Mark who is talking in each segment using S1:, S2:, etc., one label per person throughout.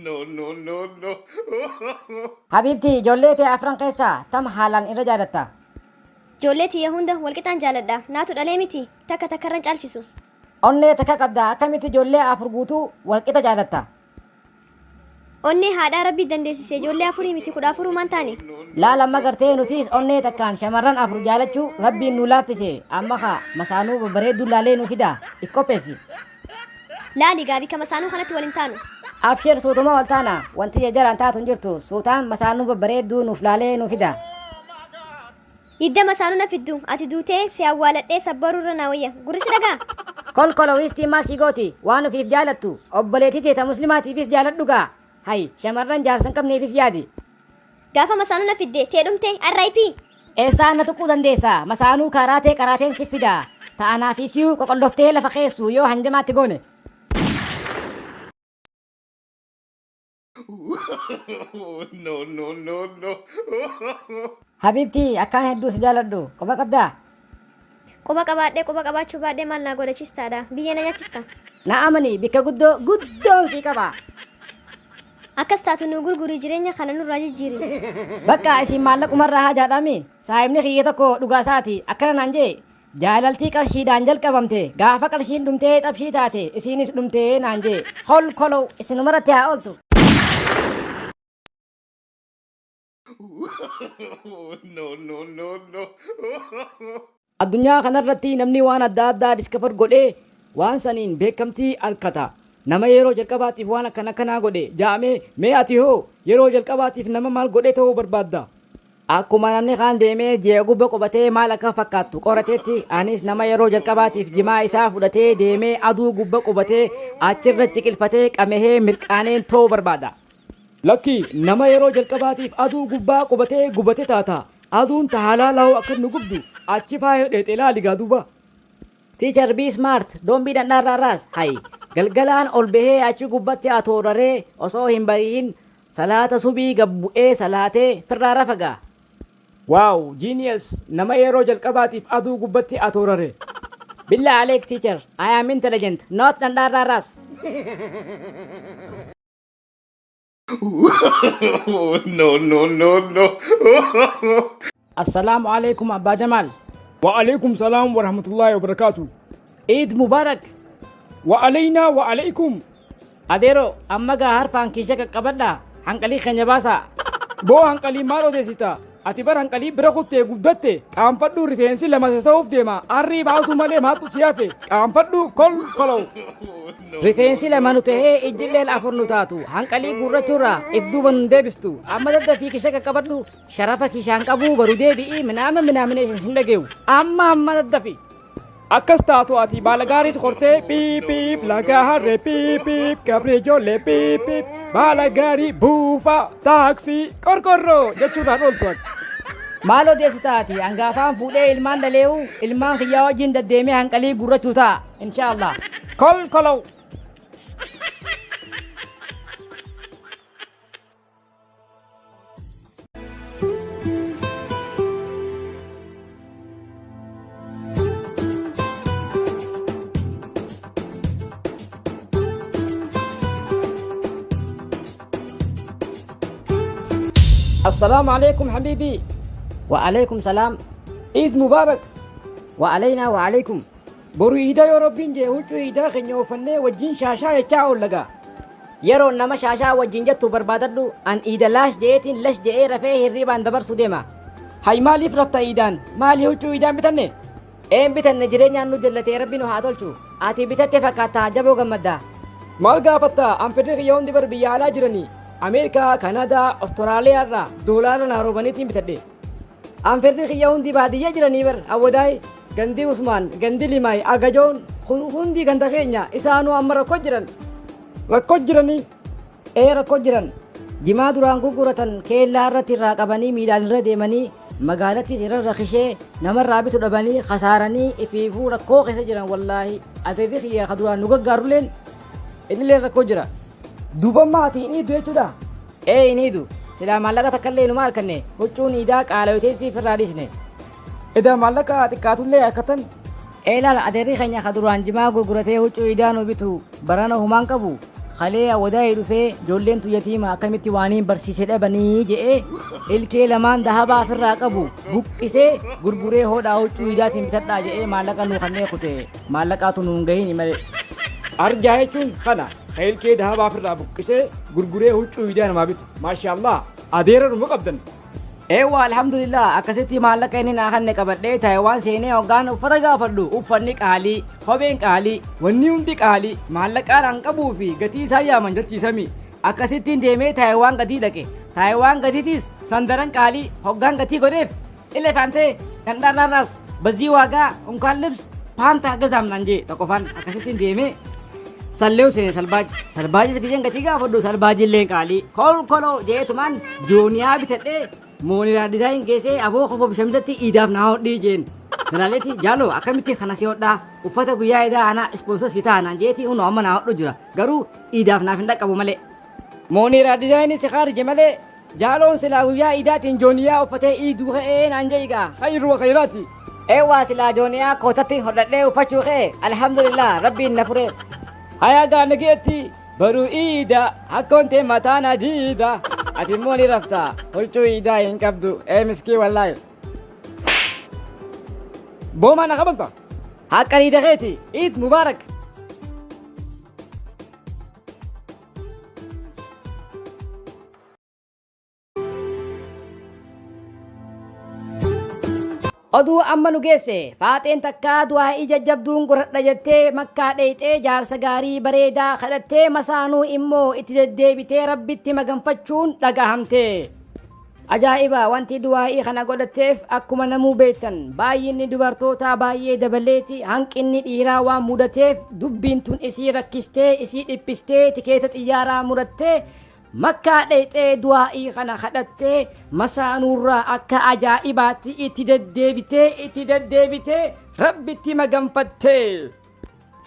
S1: No, no, no, no.
S2: حبيبتي جوليتي أفران قيسا تم حالا إن رجالتا
S3: Ijoolleetii hunda walqixaan jaaladha. Naatu dhalee miti. Takka takkarran caalchisu.
S2: أني تكاكبدا كميتي جولي أفرقوتو والكتا جالتا
S3: Onnee haadhaa rabbii dandeessise ijoollee afurii miti kudha afuruu maan taane.
S2: لا لما قرتي نتيس أني تكان شمران أفر جالتشو ربي نولافسي أما خا مسانو بريدو لالي نفدا إفكوبيسي
S3: Laali gaabii kama saanuu kanatti waliin taanu.
S2: أبشر سوتما والتانا وانتي جران تاتون جرتو سوتان مسانو بريدو نفلالي نفدا
S3: Hidda masaanuu na fiddu. Ati duutee si awwaaladhee sabbaruu irra naa wayya. Gurrisi dhagaa.
S2: كل ويستي ما سيغوتي وانو في جالتو أبليتي تيتا مسلماتي فيس جالت دوغا هاي شمران جارسن كم نيفيس يادي
S3: Gaafa masaanuu na fidde tee dhumte RIP.
S2: إيسا نتقو دنديسا مسانو كاراتين سفدا تانا فيسيو كوكولوفتي لفخيسو يو هنجما تغوني
S1: No, no, no, no.
S2: حبيبتي أكان هدو سجالدو كوبا كبدا
S3: Quba qabaachuu baadhee maal naa godhachiistaadha. Biyya na nyaachista.
S2: نعمني بك قدو في كبا
S3: Akkas taatu nu gurgurii jireenya kana nurraa jijjiiri.
S2: bakka isin maallaqa umarraa haa jaadhami saahibni kiyya tokko dhugaasaati akkana naan jee jaalaltii qarshiidhaan jalqabamte gaafa qarshiin dhumtee xabshii taate isiinis dhumtee naan jee kolkolow isinumaratti haa ooltu
S1: No, no, no, no.
S2: addunyaa kanarratti namni waan adda addaa diskafar godhee waan saniin beekamtii argata nama yeroo jalqabaatiif waan akkanaa godhe jaamee mee ati hoo yeroo jalqabaatiif nama maal godhe ta'uu barbaadda akkuma namni kaan deemee ji'a gubba qubatee maal akka fakkaattu qorateetti anis nama yeroo jalqabaatiif jimaa isaa fudhatee deemee aduu gubba qubatee achirra ciqilfatee qamehee mirqaaneen ta'uu barbaada lakki nama yeroo jalqabaatiif aduu gubbaa qubatee gubate taata aduun tahaalaa lahoo akka nu gubdu achi faayee dheexelaa ligaa duuba Teacher be smart, don't be that narraras. Hai, galgalaan ol bahee achi gubbatti atooraree osoo hin bari'in salaata subii gabbu'ee salaatee firraara fagaa. Wow, genius! Nama yeroo jalqabaatiif aduu gubbatti atoorare. Billah Alek teacher, I am intelligent, not that narraras.
S1: No, no, no, no.
S2: Assalamu alaikum Abba Jamal.
S4: وعليكم السلام ورحمة الله وبركاته.
S2: Eid Mubarak.
S4: وعلينا وعليكم.
S2: Adeero, amma gaa harfaan kiisha qaqqabadha. Hanqalii keenya baasa.
S4: بو هنقلي مالو ديسيتا أتبر هنقلي برخوتة قدتة كام فدو رفينسي لما سوف ديما أري بعض مالي ماتو سيافي كام فدو كل كلو
S2: Rifeensi lama tahee ijjilleen afur nu taatu hanqalii gurrachuurraa if duuba nu deebistu amma dadda fi kisha qaqqabadhu sharafa kishaan qabuu baru deebi'ii minaamina isin dhageewu amma dadda fi
S4: أكستاتو أتي بالغاري سخورتي بيب بيب لغاري بيب بيب كابري جولي بيب بيب بالغاري بوفا تاكسي كوركورو جتشورا رولتوك
S2: maaloo deessitaati hangaafaan fuudhee ilmaan dhaleewu ilmaan kiyyaa wajjin deddeemee hanqalii gurrachuu ta'a inshaallah
S4: كل كلو
S2: السلام عليكم حبيبي وعليكم سلام
S4: عيد مبارك
S2: وعلينا وعليكم
S4: برو إيدا يا ربين جي وچو إيدا خنيو فنه وجين شاشا يچاو لغا
S2: yeroo nama shaashaa wajjin jettu barbaadadhu an iida laash je'eetiin lash je'ee rafee hirriibaan dabarsu deema
S4: هاي مالي فرفتا إيدان مالي وچو إيدان بتنه
S2: een bitanne jireenyaan nu jallatee rabbi nu haa tolchu ati bitatte fakkaata jaboo gammaddaa
S4: maal gaafatta an fedhe xiyyoon dibar biyya alaa jiranii ameerikaa kanadaa ostiraaliyaa irraa doolaara naarobaniitiin bitadhe
S2: an firri kiyya hundi baadiyyaa jiranii bar awwadaay gandi usmaan gandi limaay agajoon hundi ganda keenya isaanuu amma rakkoo jiran
S4: rakkoo jiranii
S2: rakkoo jiran jimaa duraan gurguratan keellaa irratti irraa qabanii miidhaan irra deemanii magaalattis irra rakishee namarraa bitu dhabanii khasaaranii ifiifuu rakkoo keessa jiran wallaahi ateefi kiyya ka duraan nu gargaarulleen inillee rakkoo jira
S4: duuba maatii inni iddoo jechuudha
S2: iniidu silaa maallaqa takkallee numa harkanne huccuun iidaa qaalayoteetti firraa dhiisne
S4: edaa maallaqa xiqqaatullee akkatan
S2: laala adeerri keenya ka duraan jimaa gurguratee huccuu iidaa nu bitu barana humaan qabu خليه وداير في جولين تو يتيمة كمتي وانين برسيسة دبني جئ الكي لمان ذهبا في الراقبو بوكسي غرغوري هو داو چويدات متدا جئ مالكا نو خني كوتي مالكا تو نونغي مال
S4: أرجعتون خنا خيل كي ذهب في الرابق كسي غرغوري هو چويدان ما بيت ما شاء الله أدير المقبضن
S2: ايوه الحمد لله اكستي مالك اني ناخن قبدي تايوان سيني اوغان افرغا فدو افني قالي خوبين قالي ونيوندي قالي مالك اران قبو في غتي سايا منجتي سمي اكستي ديمي تايوان غتي دكي تايوان غتيتيس سندرن قالي هوغان غتي غريف اللي فانتي كندارناس بزي واغا انكان لبس فانتا غزام نانجي تكوفان اكستي ديمي سلو سيني سلباج سكجن غتي غا فدو سلباج لين قالي كول كولو جيتمان جونيا بيتدي مونيرا ديزاين كيسي أبو خفو بشمسة إيداف ناو ديجين نالتي جالو أكمتي خناسي ودا وفتا قويا إذا أنا سبونسر سيتا أنا جيتي ونو أما ناو رجرا غرو إيداف نافندك أبو ملي مونيرا ديزاين سخار جمالي جالو سلا قويا إيدات جونيا وفتا إيدوه إين أنجيغا
S4: خير وخيراتي
S2: إيوا سلا جونيا كوتاتي هردلي وفاتشوخي الحمد لله ربي النفرين
S4: هيا غانجيتي برو إيدا هكونتي متانا ديدا أتموني رفتا قلتو إيدا ينكبدو مسكي والله بوما أنا قبلتا
S2: هكا إيدا غيتي إيد مبارك oduu amma nu geesse faaxeen takkaa du'aa ija jabduun qoradha jettee makkaa dheeyxee jaarsa gaarii bareedaa kadhattee masaanuu immoo itti deddeebitee rabbitti maganfachuun dhagahamte. Ajaa'iba wanti du'aa'ii kana godhatteef akkuma namuu beektan baay'inni dubartootaa baay'ee dabaleeti hanqinni dhiiraa waan mudateef dubbiin tun isii rakkistee isii dhiphistee tikeeta xiyyaaraa murattee makkaa dheeyxee du'aa'ii kana kadhattee masaanuurraa akka ajaa'ibaatti itti deddeebitee rabbitti maganfattee.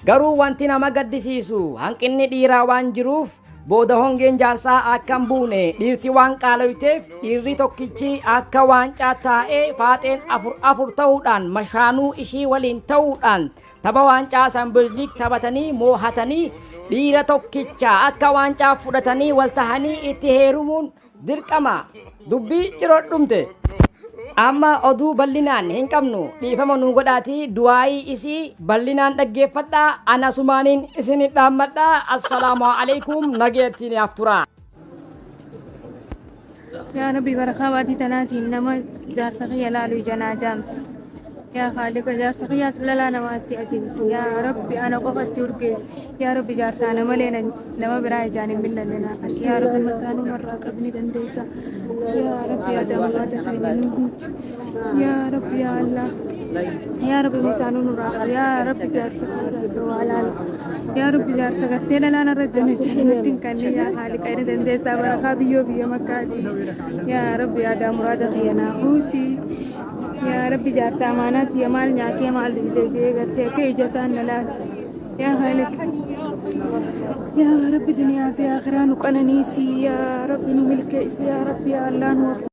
S2: Garuu wanti nama gaddisiisu hanqinni dhiiraa waan jiruuf booda hongeen jaarsaa akka hin buune dhiirti waan qaala'iteef dhiirri tokkichi akka waancaa taa'ee faaxeen afur ta'uudhaan mashaanuu ishii waliin ta'uudhaan tapha waancaa saambilziik taphatanii moohatanii dhiira tokkicha akka waancaa fudhatanii wal tahanii itti heerumuun dirqama dubbii cirodhumte. Amma oduu bal'inaan hin qabnu dhiifama nu godhaatii du'aa'ii isii bal'inaan dhaggeeffadhaa ana sumaaniin isin dhaammadhaa assalaamu alaikum nageettiin afturaa.
S5: يا ربي بركة واتي تناتي إنما جار سقيا لالو جنا جامس يا خالق جار سقيا سبلا نواتي أجلس يا ربي أنا قفت تركيز يا ربي جار سانا ملينا نما براي جاني بلا لنا يا ربي مسانو مرة قبني دنديسا يا ربي يا دمنا تخيل نقوت يا ربي يا الله يا ربي مسانو نراق يا ربي جار سقيا يا ربي جار سقيا لنا رجنا جنة كني يا خالق أيد دنديسا بركة بيو بيو مكادي يا ربي يا دمرا يا ناقوتي يا ربي جار سامانات يا مال نياتي يا مال دبي غرتي كي جسان نلا يا خالق يا ربي دنيا في آخرة نقنا نيسي يا ربي نملك يا ربي يا الله نوفق